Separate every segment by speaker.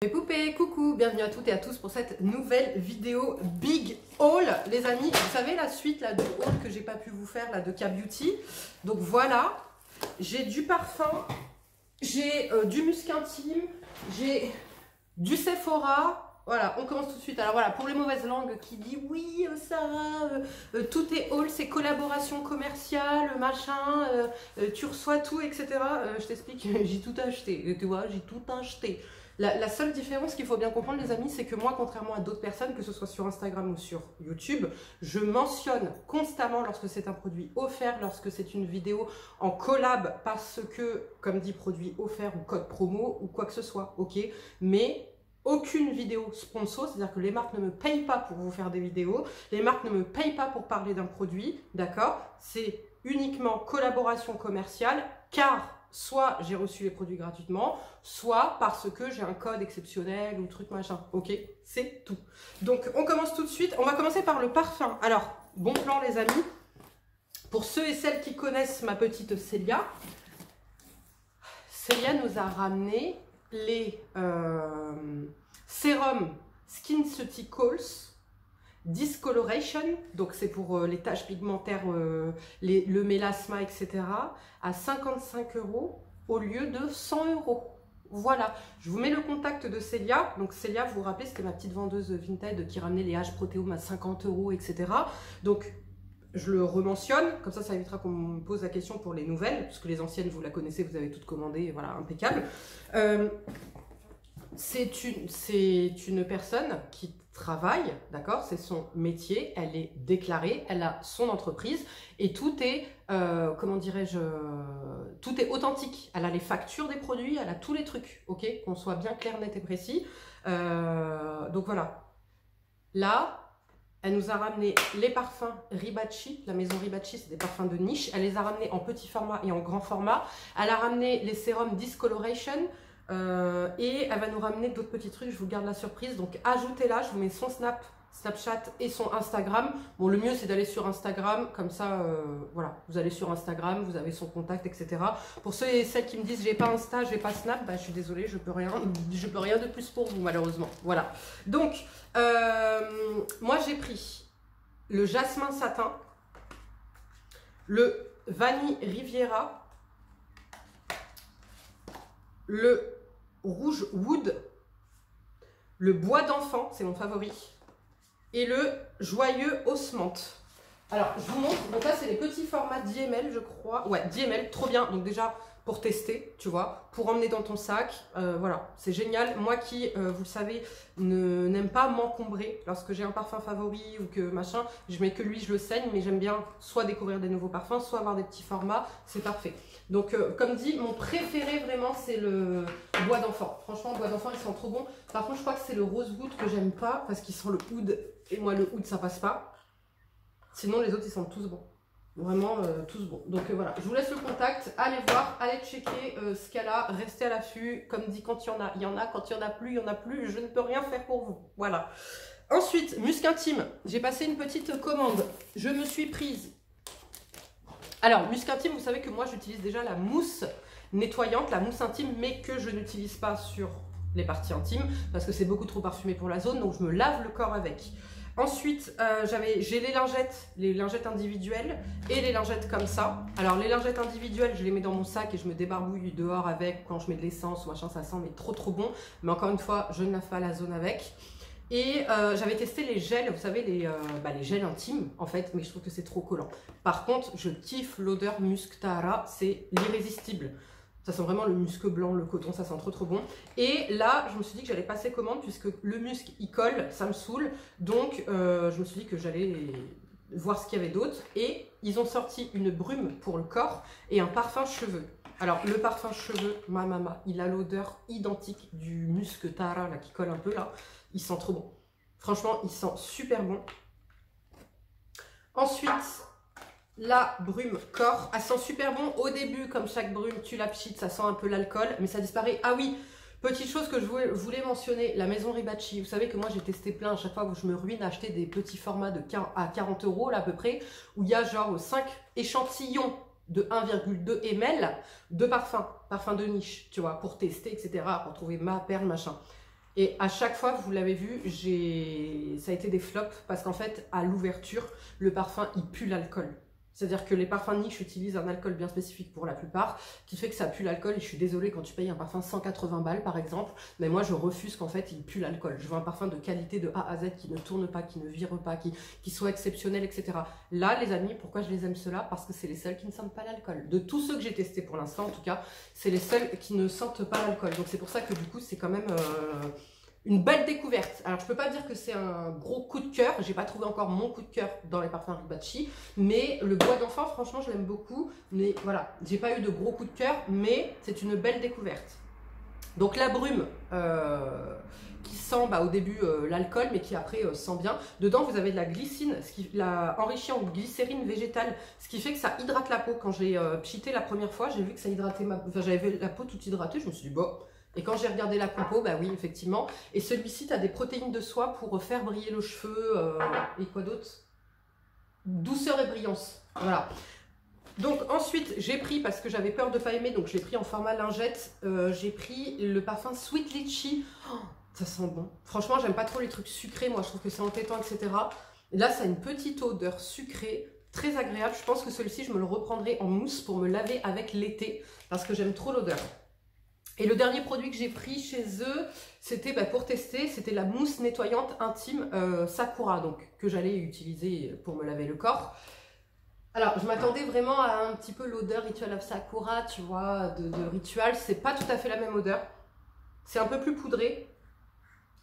Speaker 1: Mes poupées, coucou, bienvenue à toutes et à tous pour cette nouvelle vidéo Big Haul. Les amis, vous savez la suite là, du haul que j'ai pas pu vous faire là, de K-Beauty. Donc voilà, j'ai du parfum, j'ai du musc intime, j'ai du Sephora. Voilà, on commence tout de suite. Alors voilà, pour les mauvaises langues qui disent oui, Sarah, tout est haul, c'est collaboration commerciale, machin, tu reçois tout, etc. Je t'explique, j'ai tout acheté, tu vois, j'ai tout acheté. La seule différence qu'il faut bien comprendre, les amis, c'est que moi, contrairement à d'autres personnes, que ce soit sur Instagram ou sur YouTube, je mentionne constamment lorsque c'est un produit offert, lorsque c'est une vidéo en collab, parce que, comme dit produit offert ou code promo ou quoi que ce soit, ok. Mais aucune vidéo sponsor, c'est-à-dire que les marques ne me payent pas pour vous faire des vidéos, les marques ne me payent pas pour parler d'un produit, d'accord? C'est uniquement collaboration commerciale, car soit j'ai reçu les produits gratuitement, soit parce que j'ai un code exceptionnel ou truc machin. Ok, c'est tout. Donc on commence tout de suite. On va commencer par le parfum. Alors, bon plan les amis. Pour ceux et celles qui connaissent ma petite Célia, Célia nous a ramené les sérums SkinCeuticals Discoloration, donc c'est pour les taches pigmentaires, le mélasma, etc. à 55 € au lieu de 100 €. Voilà, je vous mets le contact de Célia. Donc Célia, vous vous rappelez, c'était ma petite vendeuse Vinted qui ramenait les H-Protéome à 50 €, etc. Donc je le rementionne, comme ça évitera qu'on me pose la question pour les nouvelles, parce que les anciennes, vous la connaissez, vous avez toutes commandé, voilà, impeccable. C'est une personne qui travaille, d'accord, c'est son métier, elle est déclarée, elle a son entreprise et tout est, comment dirais-je, tout est authentique. Elle a les factures des produits, elle a tous les trucs, ok, qu'on soit bien clair, net et précis. Donc voilà, là, elle nous a ramené les parfums Ribacci, la maison Ribacci, c'est des parfums de niche, elle les a ramenés en petit format et en grand format. Elle a ramené les sérums Discoloration, et elle va nous ramener d'autres petits trucs, je vous garde la surprise. Donc ajoutez-la, je vous mets son Snapchat et son Instagram. Bon, le mieux c'est d'aller sur Instagram, comme ça, voilà, vous allez sur Instagram, vous avez son contact, etc. Pour ceux et celles qui me disent j'ai pas Insta, j'ai pas Snap, bah, je suis désolée, je peux rien de plus pour vous malheureusement. Voilà. Donc, moi j'ai pris le jasmin satin, le vanille Riviera, le rouge wood, le bois d'enfant, c'est mon favori, et le joyeux osmante. Alors, je vous montre, donc là, c'est les petits formats 10 ml, je crois. Ouais, 10 ml, trop bien. Donc déjà, pour tester, tu vois, pour emmener dans ton sac, voilà, c'est génial. Moi qui, vous le savez, n'aime pas m'encombrer lorsque j'ai un parfum favori ou que machin, je mets que lui, je le saigne, mais j'aime bien soit découvrir des nouveaux parfums, soit avoir des petits formats, c'est parfait. Donc, comme dit, mon préféré vraiment, c'est le bois d'enfant. Franchement, bois d'enfant, ils sont trop bons. Par contre, je crois que c'est le rosewood que j'aime pas parce qu'il sent le oud. Et moi, le oud, ça passe pas. Sinon, les autres, ils sentent tous bons. Vraiment, tous bons. Donc, voilà. Je vous laisse le contact. Allez voir, allez checker ce qu'elle a. Restez à l'affût. Comme dit, quand il y en a, il y en a. Quand il n'y en a plus, il n'y en a plus. Je ne peux rien faire pour vous. Voilà. Ensuite, musc intime. J'ai passé une petite commande. Je me suis prise. Alors, musc intime, vous savez que moi, j'utilise déjà la mousse nettoyante, la mousse intime, mais que je n'utilise pas sur les parties intimes, parce que c'est beaucoup trop parfumé pour la zone, donc je me lave le corps avec. Ensuite, j'ai les lingettes individuelles et les lingettes comme ça. Alors, les lingettes individuelles, je les mets dans mon sac et je me débarbouille dehors avec, quand je mets de l'essence ou machin, ça sent mais trop bon. Mais encore une fois, je ne lave pas la zone avec. Et j'avais testé les gels, vous savez, les gels intimes, en fait, mais je trouve que c'est trop collant. Par contre, je kiffe l'odeur musc Tahara, c'est l'irrésistible. Ça sent vraiment le musc blanc, le coton, ça sent trop bon. Et là, je me suis dit que j'allais passer commande, puisque le musc, il colle, ça me saoule. Donc, je me suis dit que j'allais voir ce qu'il y avait d'autre. Et ils ont sorti une brume pour le corps et un parfum cheveux. Alors, le parfum cheveux, ma, il a l'odeur identique du musc Tahara, là, qui colle un peu, là. Il sent trop bon. Franchement, il sent super bon. Ensuite, la brume corps. Elle sent super bon. Au début, comme chaque brume, tu la pchites, ça sent un peu l'alcool, mais ça disparaît. Ah oui, petite chose que je voulais mentionner, la maison Ribacci. Vous savez que moi, j'ai testé plein. À chaque fois que je me ruine à acheter des petits formats à 40 € là, à peu près, où il y a genre 5 échantillons de 1,2 ml de parfum de niche, tu vois, pour tester, etc., pour trouver ma perle, machin. Et à chaque fois, vous l'avez vu, ça a été des flops parce qu'en fait, à l'ouverture, le parfum, il pue l'alcool. C'est-à-dire que les parfums niche utilisent un alcool bien spécifique pour la plupart, qui fait que ça pue l'alcool. Et je suis désolée, quand tu payes un parfum 180 balles par exemple, mais moi je refuse qu'en fait il pue l'alcool. Je veux un parfum de qualité de A à Z qui ne tourne pas, qui ne vire pas, qui soit exceptionnel, etc. Là les amis, pourquoi je les aime ceux-là? Parce que c'est les seuls qui ne sentent pas l'alcool. De tous ceux que j'ai testés pour l'instant en tout cas, c'est les seuls qui ne sentent pas l'alcool. Donc c'est pour ça que du coup c'est quand même... une belle découverte. Alors, je peux pas dire que c'est un gros coup de cœur. J'ai pas trouvé encore mon coup de cœur dans les parfums Ribacci. Mais le bois d'enfant, franchement, je l'aime beaucoup. Mais voilà, j'ai pas eu de gros coup de cœur. Mais c'est une belle découverte. Donc, la brume qui sent au début l'alcool, mais qui après sent bien. Dedans, vous avez de la glycine, ce qui l'a enrichi en glycérine végétale, ce qui fait que ça hydrate la peau. Quand j'ai pchité la première fois, j'ai vu que ça hydratait ma peau. Enfin, j'avais la peau toute hydratée. Je me suis dit, bon... Et quand j'ai regardé la compo, bah oui, effectivement. Et celui-ci, tu as des protéines de soie pour faire briller le cheveu. Et quoi d'autre? Douceur et brillance. Voilà. Donc ensuite, j'ai pris, parce que j'avais peur de ne pas aimer, donc je l'ai pris en format lingette. J'ai pris le parfum Sweet Litchi. Oh, ça sent bon. Franchement, j'aime pas trop les trucs sucrés. Moi, je trouve que c'est entêtant, etc. Et là, ça a une petite odeur sucrée. Très agréable. Je pense que celui-ci, je me le reprendrai en mousse pour me laver avec l'été. Parce que j'aime trop l'odeur. Et le dernier produit que j'ai pris chez eux, c'était pour tester, c'était la mousse nettoyante intime Sakura, donc que j'allais utiliser pour me laver le corps. Alors, je m'attendais vraiment à un petit peu l'odeur Ritual of Sakura, tu vois, de Ritual. C'est pas tout à fait la même odeur. C'est un peu plus poudré.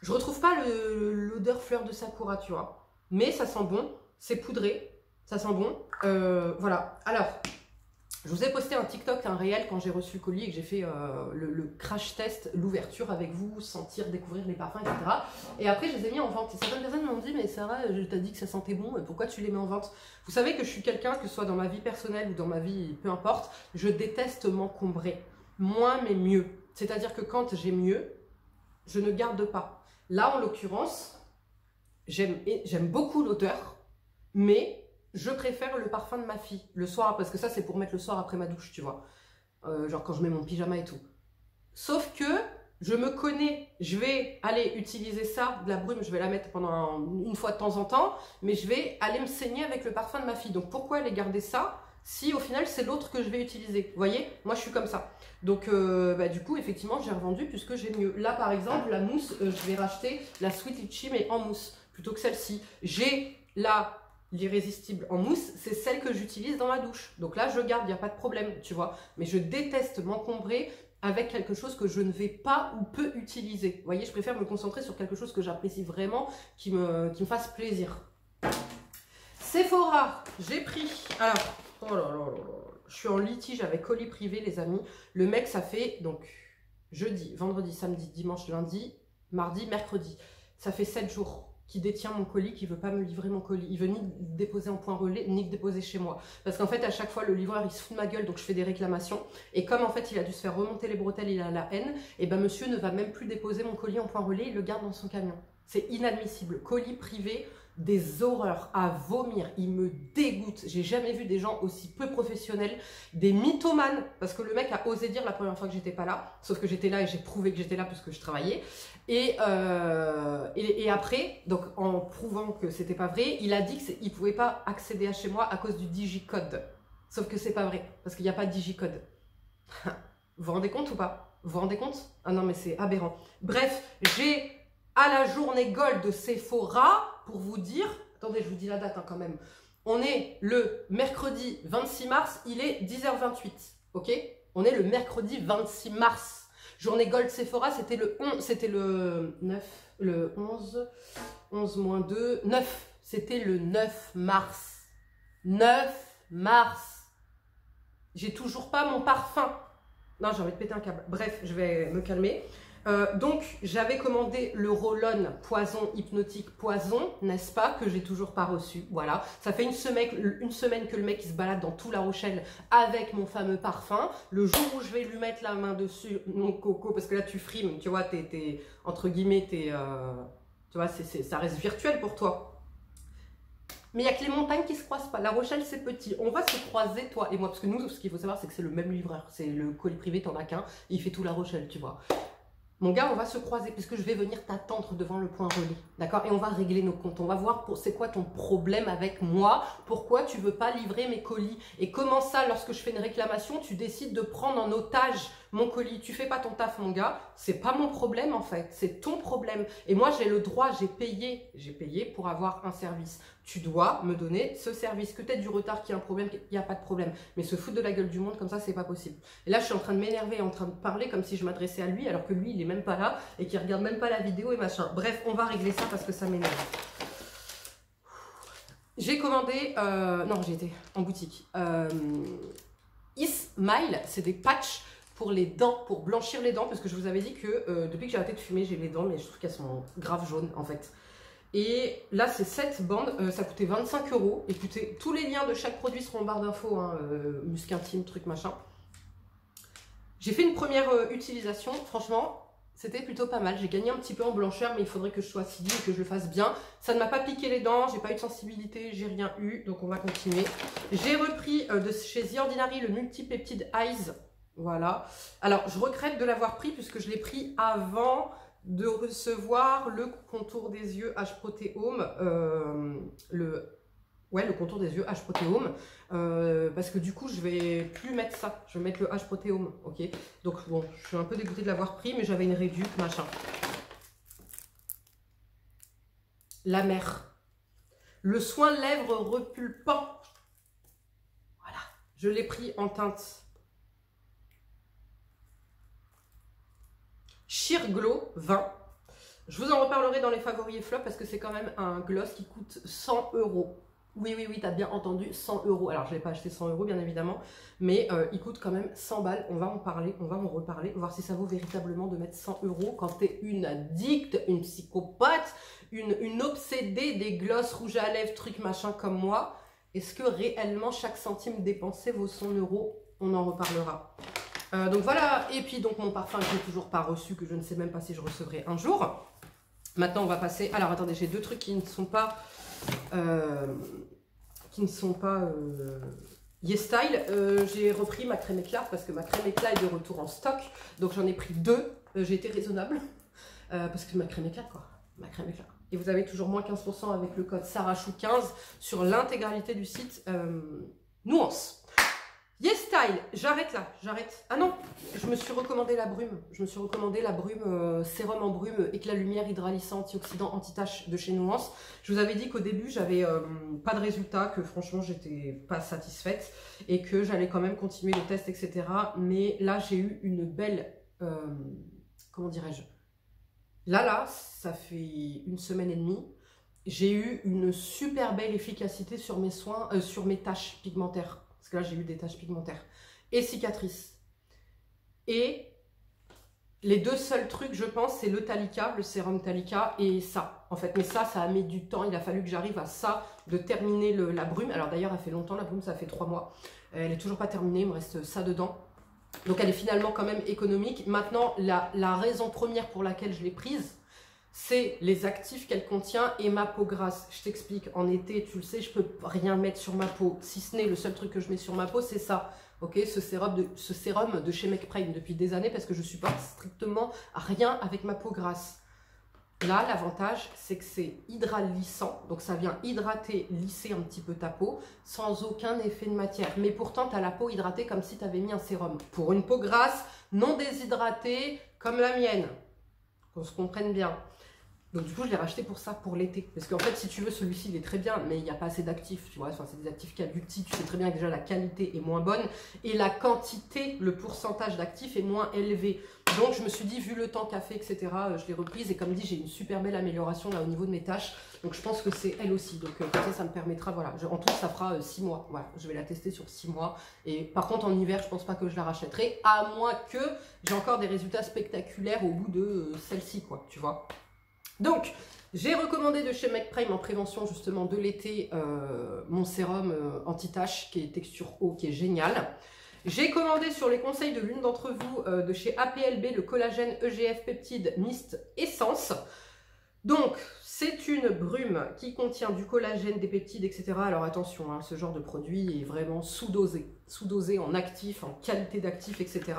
Speaker 1: Je retrouve pas l'odeur fleur de Sakura, tu vois. Mais ça sent bon, c'est poudré, ça sent bon. Voilà, alors... Je vous ai posté un TikTok, un réel, quand j'ai reçu le colis et que j'ai fait le crash test, l'ouverture avec vous, sentir, découvrir les parfums, etc. Et après, je les ai mis en vente. Et certaines personnes m'ont dit, mais Sarah, je t'ai dit que ça sentait bon, pourquoi tu les mets en vente? Vous savez que je suis quelqu'un, que ce soit dans ma vie personnelle ou dans ma vie, peu importe, je déteste m'encombrer. Moins, mais mieux. C'est-à-dire que quand j'ai mieux, je ne garde pas. Là, en l'occurrence, j'aime beaucoup l'odeur, mais... je préfère le parfum de ma fille le soir, parce que ça c'est pour mettre le soir après ma douche, tu vois. Genre quand je mets mon pyjama et tout. Sauf que je me connais, je vais aller utiliser ça, de la brume, je vais la mettre pendant une fois de temps en temps, mais je vais aller me saigner avec le parfum de ma fille. Donc pourquoi aller garder ça si au final c'est l'autre que je vais utiliser? Vous voyez, moi je suis comme ça. Donc du coup effectivement j'ai revendu puisque j'ai mieux. Là par exemple la mousse, je vais racheter la Sweet Litchi mais en mousse plutôt que celle-ci. J'ai la... l'irrésistible en mousse, c'est celle que j'utilise dans ma douche. Donc là, je garde, il n'y a pas de problème, tu vois. Mais je déteste m'encombrer avec quelque chose que je ne vais pas ou peu utiliser. Vous voyez, je préfère me concentrer sur quelque chose que j'apprécie vraiment, qui me fasse plaisir. Sephora, j'ai pris... Alors, oh là là là là, je suis en litige avec colis privé, les amis. Le mec, ça fait, donc, jeudi, vendredi, samedi, dimanche, lundi, mardi, mercredi. Ça fait 7 jours. Qui détient mon colis, qui veut pas me livrer mon colis. Il veut ni déposer en point relais, ni déposer chez moi. Parce qu'en fait, à chaque fois, le livreur, il se fout de ma gueule, donc je fais des réclamations. Et comme en fait, il a dû se faire remonter les bretelles, il a la haine, et ben monsieur ne va même plus déposer mon colis en point relais, il le garde dans son camion. C'est inadmissible. Colis privé, des horreurs à vomir. Il me dégoûte. J'ai jamais vu des gens aussi peu professionnels, des mythomanes, parce que le mec a osé dire la première fois que j'étais pas là, sauf que j'étais là et j'ai prouvé que j'étais là parce que je travaillais. Et après, donc en prouvant que c'était pas vrai, il a dit qu'il pouvait pas accéder à chez moi à cause du digicode. Sauf que c'est pas vrai, parce qu'il n'y a pas de digicode. Vous vous rendez compte ou pas? Vous vous rendez compte? Ah non mais c'est aberrant. Bref, j'ai à la journée gold de Sephora, pour vous dire, attendez je vous dis la date quand même, on est le mercredi 26 mars, il est 10h28, ok? On est le mercredi 26 mars. Journée Gold Sephora, c'était le 11, c'était le 9, le 11 moins 2, 9, c'était le 9 mars. 9 mars. J'ai toujours pas mon parfum. Non, j'ai envie de péter un câble. Bref, je vais me calmer. Donc, j'avais commandé le roll-on poison hypnotique poison, n'est-ce pas, que j'ai toujours pas reçu. Voilà, ça fait une semaine que le mec il se balade dans tout La Rochelle avec mon fameux parfum. Le jour où je vais lui mettre la main dessus, mon coco, parce que là tu frimes, tu vois, entre guillemets, tu vois, ça reste virtuel pour toi. Mais il n'y a que les montagnes qui se croisent pas. La Rochelle, c'est petit. On va se croiser, toi et moi. Parce que nous, ce qu'il faut savoir, c'est que c'est le même livreur. C'est le colis privé, t'en as qu'un. Il fait tout La Rochelle, tu vois. Mon gars, on va se croiser puisque je vais venir t'attendre devant le point relais, d'accord? Et on va régler nos comptes. On va voir c'est quoi ton problème avec moi, pourquoi tu veux pas livrer mes colis et comment ça, lorsque je fais une réclamation, tu décides de prendre en otage mon colis. Tu fais pas ton taf, mon gars. C'est pas mon problème en fait, c'est ton problème. Et moi, j'ai le droit, j'ai payé pour avoir un service. Tu dois me donner ce service. Que tu aies du retard, qu'il y a un problème, il n'y a pas de problème. Mais se foutre de la gueule du monde comme ça, c'est pas possible. Et là, je suis en train de m'énerver, en train de parler comme si je m'adressais à lui, alors que lui, il est même pas là et qu'il regarde même pas la vidéo et machin. Bref, on va régler ça parce que ça m'énerve. J'ai commandé, non, j'étais en boutique. Ismail, c'est des patchs pour les dents, pour blanchir les dents, parce que je vous avais dit que depuis que j'ai arrêté de fumer, j'ai les dents, mais je trouve qu'elles sont grave jaunes en fait. Et là, c'est 7 bandes, ça coûtait 25 €. Écoutez, tous les liens de chaque produit seront en barre d'infos, hein, musc intime, truc machin. J'ai fait une première utilisation, franchement, c'était plutôt pas mal. J'ai gagné un petit peu en blancheur, mais il faudrait que je sois assidue et que je le fasse bien. Ça ne m'a pas piqué les dents, j'ai pas eu de sensibilité, j'ai rien eu, donc on va continuer. J'ai repris de chez The Ordinary le Multipeptide Eyes, voilà. Alors, je regrette de l'avoir pris puisque je l'ai pris avant de recevoir le contour des yeux H-Protéome, le contour des yeux H-Protéome, parce que du coup je vais plus mettre ça, je vais mettre le H-Protéome, ok. Donc bon, je suis un peu dégoûtée de l'avoir pris, mais j'avais une réduc, machin. La mer, le soin lèvres repulpant, voilà, je l'ai pris en teinte Sheer Glow 20. Je vous en reparlerai dans les favoris et flops parce que c'est quand même un gloss qui coûte 100 €. Oui, oui, oui, t'as bien entendu, 100 €. Alors, je ne l'ai pas acheté 100 € bien évidemment, mais il coûte quand même 100 balles. On va en parler, on va en reparler, voir si ça vaut véritablement de mettre 100 € quand t'es une addicte, une psychopathe, une obsédée des glosses rouges à lèvres, trucs machin comme moi. Est-ce que réellement chaque centime dépensé vaut 100 €? On en reparlera. Donc voilà, et puis donc mon parfum que je n'ai toujours pas reçu, que je ne sais même pas si je recevrai un jour. Maintenant on va passer, alors attendez, j'ai deux trucs qui ne sont pas YesStyle. J'ai repris ma crème éclat parce que ma crème éclat est de retour en stock, donc j'en ai pris deux. J'ai été raisonnable parce que ma crème éclat quoi, ma crème éclat. Et vous avez toujours moins 15% avec le code SarahChou15 sur l'intégralité du site Nuance. YesStyle, j'arrête là, j'arrête. Ah non, je me suis recommandé la brume. Je me suis recommandé la brume sérum en brume, éclat lumière, hydralissant, antioxydant, anti-tache de chez Nuance. Je vous avais dit qu'au début, j'avais pas de résultat, que franchement, j'étais pas satisfaite et que j'allais quand même continuer le test, etc. Mais là, j'ai eu une belle, comment dirais-je? Là, ça fait une semaine et demie. J'ai eu une super belle efficacité sur mes soins, sur mes taches pigmentaires. Parce que là, j'ai eu des taches pigmentaires et cicatrices. Et les deux seuls trucs, je pense, c'est le Talika, le sérum Talika et ça. En fait, mais ça a mis du temps. Il a fallu que j'arrive à ça, de terminer la brume. Alors d'ailleurs, elle fait longtemps, la brume, ça fait 3 mois. Elle n'est toujours pas terminée, il me reste ça dedans. Donc elle est finalement quand même économique. Maintenant, la raison première pour laquelle je l'ai prise, c'est les actifs qu'elle contient et ma peau grasse. Je t'explique, en été, tu le sais, je peux rien mettre sur ma peau. Si ce n'est le seul truc que je mets sur ma peau, c'est ça. Ok, ce sérum de chez McPrime depuis des années parce que je supporte strictement rien avec ma peau grasse. Là, l'avantage, c'est que c'est hydralissant. Donc ça vient hydrater, lisser un petit peu ta peau sans aucun effet de matière. Mais pourtant, tu as la peau hydratée comme si tu avais mis un sérum. Pour une peau grasse, non déshydratée, comme la mienne. Qu'on se comprenne bien. Donc du coup, je l'ai racheté pour ça, pour l'été. Parce qu'en fait, si tu veux, celui-ci, il est très bien, mais il n'y a pas assez d'actifs, tu vois. Enfin, c'est des actifs qualités. Tu sais très bien que déjà, la qualité est moins bonne. Et la quantité, le pourcentage d'actifs est moins élevé. Donc, je me suis dit, vu le temps qu'a fait, etc., je l'ai reprise. Et comme dit, j'ai une super belle amélioration là au niveau de mes tâches. Donc, je pense que c'est elle aussi. Donc, ça me permettra, voilà. En tout, ça fera 6 mois. Voilà, je vais la tester sur 6 mois. Et par contre, en hiver, je pense pas que je la rachèterai. À moins que j'ai encore des résultats spectaculaires au bout de celle-ci, quoi, tu vois. Donc, j'ai recommandé de chez McPrime en prévention justement de l'été mon sérum anti-tache qui est texture eau, qui est génial. J'ai commandé sur les conseils de l'une d'entre vous de chez APLB le collagène EGF Peptide Mist Essence. Donc, C'est une brume qui contient du collagène, des peptides, etc. Alors attention, hein, ce genre de produit est vraiment sous-dosé en actif, en qualité d'actif, etc.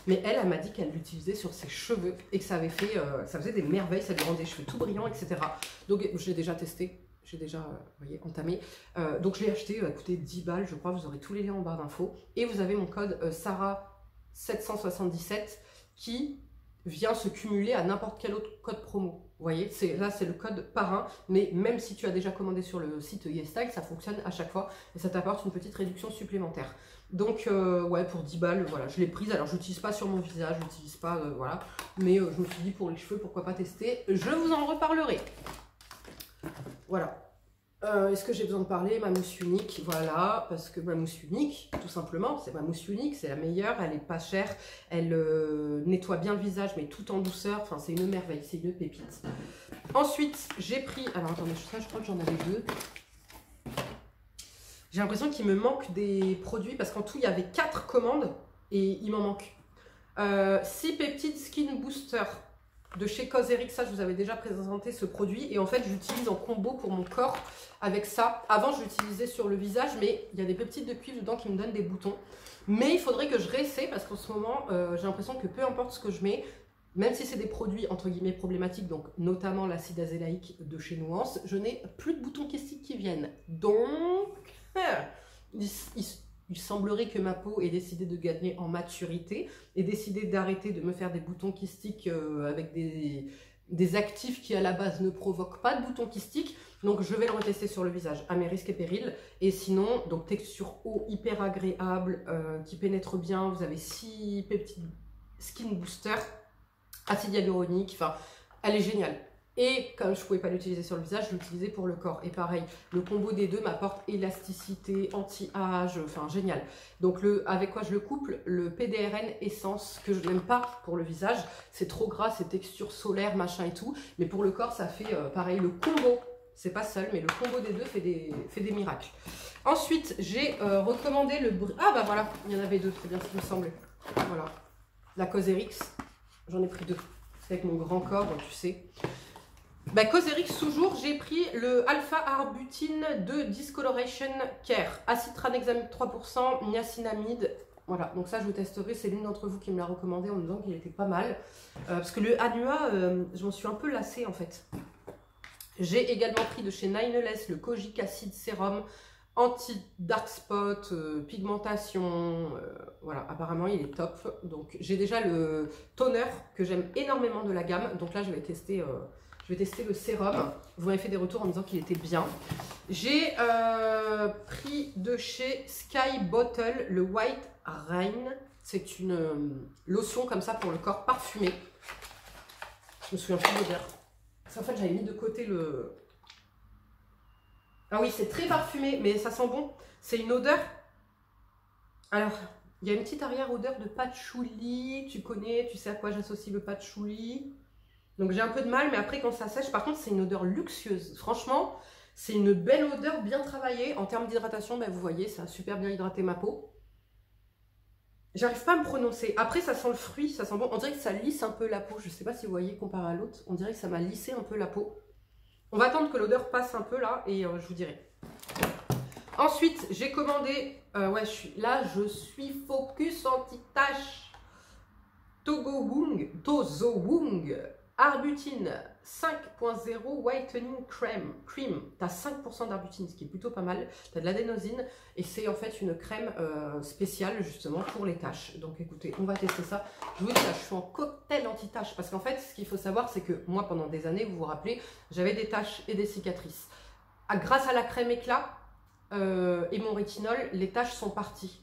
Speaker 1: Mais elle m'a dit qu'elle l'utilisait sur ses cheveux et que ça avait fait, ça faisait des merveilles, ça lui rendait les cheveux tout brillants, etc. Donc je l'ai déjà testé. J'ai déjà vous voyez, entamé. Donc je l'ai acheté, elle a coûté 10 balles, je crois. Vous aurez tous les liens en barre d'infos. Et vous avez mon code Sarah777 qui vient se cumuler à n'importe quel autre code promo. Vous voyez, là c'est le code parrain, mais même si tu as déjà commandé sur le site YesStyle, ça fonctionne à chaque fois et ça t'apporte une petite réduction supplémentaire. Donc ouais, pour 10 balles, voilà, je l'ai prise. Alors je l'utilise pas sur mon visage, je l'utilise pas, voilà. Mais je me suis dit pour les cheveux, pourquoi pas tester. Je vous en reparlerai. Voilà. Est-ce que j'ai besoin de parler? Ma mousse unique, voilà, parce que ma mousse unique, tout simplement, c'est ma mousse unique, c'est la meilleure, elle est pas chère, elle nettoie bien le visage, mais tout en douceur, enfin c'est une merveille, c'est une pépite. Ensuite, j'ai pris, alors attendez, ça je crois que j'en avais deux. J'ai l'impression qu'il me manque des produits, parce qu'en tout il y avait 4 commandes, et il m'en manque. 6 peptides skin booster. De chez Cosrx, ça je vous avais déjà présenté ce produit et en fait j'utilise en combo pour mon corps avec ça. Avant je l'utilisais sur le visage mais il y a des peptides de cuivre dedans qui me donnent des boutons. Mais il faudrait que je réessaye parce qu'en ce moment j'ai l'impression que peu importe ce que je mets, même si c'est des produits entre guillemets problématiques, donc notamment l'acide azélaïque de chez Nuance, je n'ai plus de boutons kystiques qui viennent. Donc il semblerait que ma peau ait décidé de gagner en maturité et décidé d'arrêter de me faire des boutons kystiques avec des actifs qui à la base ne provoquent pas de boutons kystiques. Donc je vais le retester sur le visage à mes risques et périls. Et sinon, donc texture eau hyper agréable qui pénètre bien. Vous avez 6 peptides skin booster, acide hyaluronique, enfin elle est géniale. Et comme je ne pouvais pas l'utiliser sur le visage, je l'utilisais pour le corps. Et pareil, le combo des deux m'apporte élasticité, anti-âge, enfin génial. Donc avec quoi je le couple? Le PDRN Essence, que je n'aime pas pour le visage. C'est trop gras, c'est texture solaire, machin et tout. Mais pour le corps, ça fait pareil, le combo. C'est pas seul, mais le combo des deux fait des miracles. Ensuite, j'ai recommandé le... Ah bah voilà, il y en avait deux, c'est bien ce qui me semblait. Voilà, la Cosrx, j'en ai pris 2. C'est avec mon grand corps, donc tu sais... Bah, Cosrx toujours, j'ai pris le Alpha Arbutin de Discoloration Care, acide tranexamique 3%, niacinamide. Voilà, donc ça je vous testerai, c'est l'une d'entre vous qui me l'a recommandé en me disant qu'il était pas mal. Parce que le Anua, je m'en suis un peu lassée en fait. J'ai également pris de chez Nineless le Kojic Acid Sérum, anti-dark spot, pigmentation, voilà, apparemment il est top. Donc j'ai déjà le toner que j'aime énormément de la gamme, donc là je vais tester... je vais tester le sérum. Vous m'avez fait des retours en me disant qu'il était bien. J'ai pris de chez Sky Bottle le White Rain. C'est une lotion comme ça pour le corps parfumé. Je me souviens plus de l'odeur. En fait, j'avais mis de côté le... Ah oui, c'est très parfumé, mais ça sent bon. C'est une odeur... Alors, il y a une petite arrière-odeur de patchouli. Tu connais, tu sais à quoi j'associe le patchouli. Donc j'ai un peu de mal, mais après quand ça sèche, par contre c'est une odeur luxueuse. Franchement, c'est une belle odeur bien travaillée. En termes d'hydratation, ben, vous voyez, ça a super bien hydraté ma peau. J'arrive pas à me prononcer. Après ça sent le fruit, ça sent bon. On dirait que ça lisse un peu la peau. Je sais pas si vous voyez comparé à l'autre. On dirait que ça m'a lissé un peu la peau. On va attendre que l'odeur passe un peu là et je vous dirai. Ensuite, j'ai commandé... ouais, je suis focus anti-tache. Tozo Wung. Arbutine 5.0 Whitening Cream. Tu as 5% d'arbutine, ce qui est plutôt pas mal. Tu as de l'adénosine et c'est en fait une crème spéciale justement pour les taches. Donc écoutez, on va tester ça. Je vous dis là, je suis en cocktail anti-taches parce qu'en fait, ce qu'il faut savoir, c'est que moi, pendant des années, vous vous rappelez, j'avais des taches et des cicatrices. Grâce à la crème éclat et mon rétinol, les taches sont parties.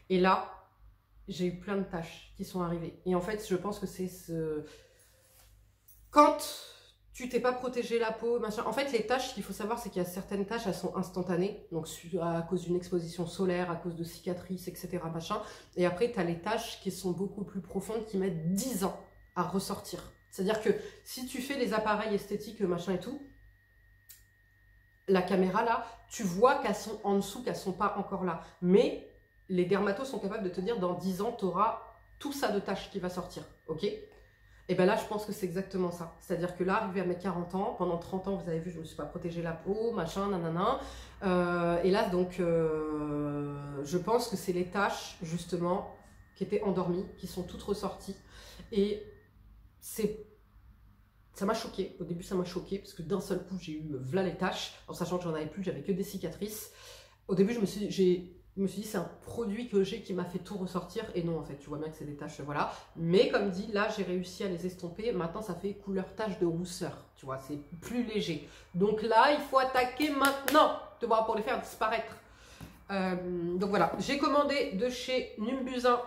Speaker 1: Et là, j'ai eu plein de taches qui sont arrivées. Et en fait, je pense que c'est ce... Quand tu t'es pas protégé la peau, machin. En fait, les taches, ce qu'il faut savoir, c'est qu'il y a certaines taches, elles sont instantanées. Donc, à cause d'une exposition solaire, à cause de cicatrices, etc. Machin. Et après, tu as les taches qui sont beaucoup plus profondes, qui mettent 10 ans à ressortir. C'est-à-dire que si tu fais les appareils esthétiques, machin et tout, la caméra, là, tu vois qu'elles sont en dessous, qu'elles sont pas encore là. Mais les dermatos sont capables de te dire, dans 10 ans, tu auras tout ça de taches qui va sortir. Ok ? Et bien là, je pense que c'est exactement ça. C'est-à-dire que là, arrivé à mes 40 ans, pendant 30 ans, vous avez vu, je ne me suis pas protégé la peau, machin, nanana. Et là, donc, je pense que c'est les taches, justement, qui étaient endormies, qui sont toutes ressorties. Et ça m'a choqué. Au début, ça m'a choqué parce que d'un seul coup, j'ai eu v'là les taches, en sachant que j'en avais plus, j'avais que des cicatrices. Au début, je me suis dit, c'est un produit que j'ai qui m'a fait tout ressortir. Et non, en fait, tu vois bien que c'est des taches, voilà. Mais comme dit, là, j'ai réussi à les estomper. Maintenant, ça fait couleur tache de rousseur. Tu vois, c'est plus léger. Donc là, il faut attaquer maintenant, tu vois, pour les faire disparaître. Donc voilà, j'ai commandé de chez Numbusin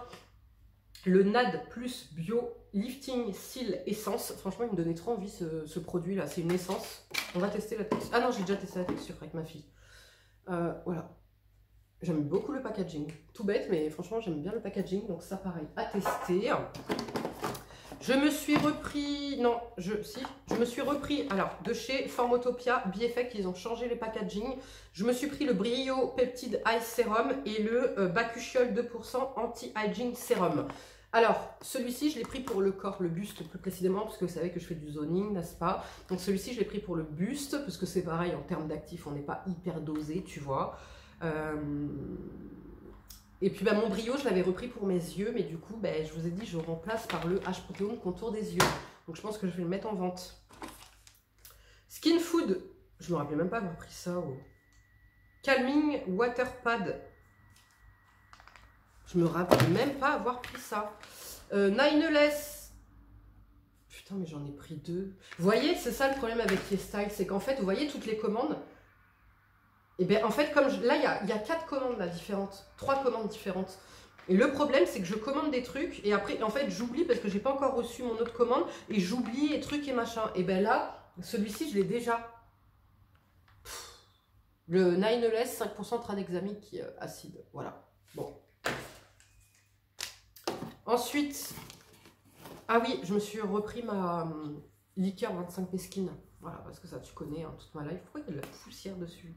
Speaker 1: le NAD Plus Bio Lifting Seal Essence. Franchement, il me donnait trop envie ce produit là. C'est une essence. On va tester la texture. Ah non, j'ai déjà testé la texture avec ma fille. Voilà. J'aime beaucoup le packaging. Tout bête, mais franchement, j'aime bien le packaging. Donc ça, pareil, à tester. Je me suis repris... Non, je me suis repris... Alors, de chez Formotopia, Bieffect, ils ont changé les packaging. Je me suis pris le Brio Peptide Eye Serum et le Bakuchiol 2% Anti-Aging Serum. Alors, celui-ci, je l'ai pris pour le corps, le buste plus précisément, parce que vous savez que je fais du zoning, n'est-ce pas? Donc celui-ci, je l'ai pris pour le buste, parce que c'est pareil, en termes d'actifs, on n'est pas hyper dosé, tu vois. Et puis mon Brio, je l'avais repris pour mes yeux, mais du coup, je vous ai dit, je remplace par le H-Proteome Contour des yeux. Donc je pense que je vais le mettre en vente. Skin Food, je me rappelais même pas avoir pris ça. Oh. Calming Water Pad, je me rappelle même pas avoir pris ça. Nineless, putain, mais j'en ai pris 2. Vous voyez, c'est ça le problème avec YesStyle, c'est qu'en fait, vous voyez toutes les commandes. Et bien en fait, comme là, il y a 4 commandes là, différentes, 3 commandes différentes. Et le problème, c'est que je commande des trucs et après, en fait, j'oublie parce que j'ai pas encore reçu mon autre commande et j'oublie les trucs et machin. Et bien là, celui-ci, je l'ai déjà. Le Nineless, 5% tranexamique acide. Voilà. Bon. Ensuite, ah oui, je me suis repris ma liqueur 25 Peskin. Voilà, parce que ça, tu connais hein, toute ma life. Pourquoi il y a de la poussière dessus?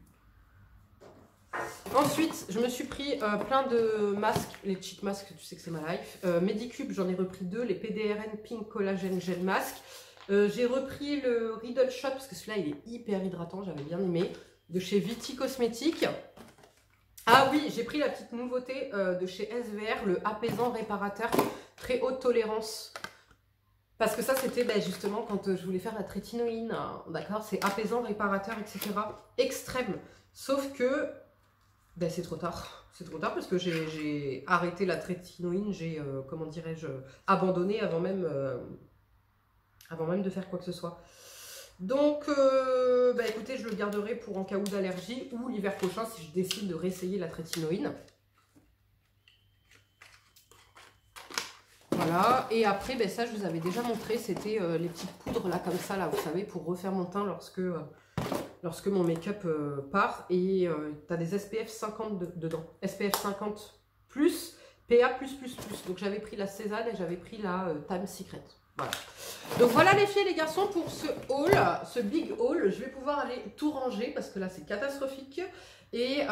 Speaker 1: Ensuite, je me suis pris plein de masques, les cheat masks, tu sais que c'est ma life. Medicube, j'en ai repris 2, les PDRN Pink Collagen Gel Mask. J'ai repris le Riddle Shot, parce que celui-là, il est hyper hydratant, j'avais bien aimé, de chez Viti Cosmétiques. Ah oui, j'ai pris la petite nouveauté de chez SVR, le apaisant réparateur très haute tolérance. Parce que ça, c'était justement quand je voulais faire la trétinoïne, hein, d'accord, c'est apaisant, réparateur, etc. Extrême. Sauf que c'est trop tard. C'est trop tard parce que j'ai arrêté la trétinoïne, j'ai, comment dirais-je, abandonné avant même de faire quoi que ce soit. Donc, écoutez, je le garderai pour en cas où d'allergie ou l'hiver prochain si je décide de réessayer la trétinoïne. Voilà, et après, ça je vous avais déjà montré, c'était les petites poudres là comme ça, là, vous savez, pour refaire mon teint lorsque mon make-up part. Et tu as des SPF 50 dedans, SPF 50 plus, PA+++. Donc j'avais pris la Cézanne et j'avais pris la Time Secret. Voilà. Donc voilà les filles et les garçons pour ce haul, ce big haul. Je vais pouvoir aller tout ranger parce que là c'est catastrophique. Et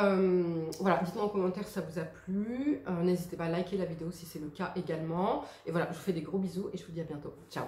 Speaker 1: voilà, dites-moi en commentaire si ça vous a plu. N'hésitez pas à liker la vidéo si c'est le cas également. Et voilà, je vous fais des gros bisous et je vous dis à bientôt. Ciao!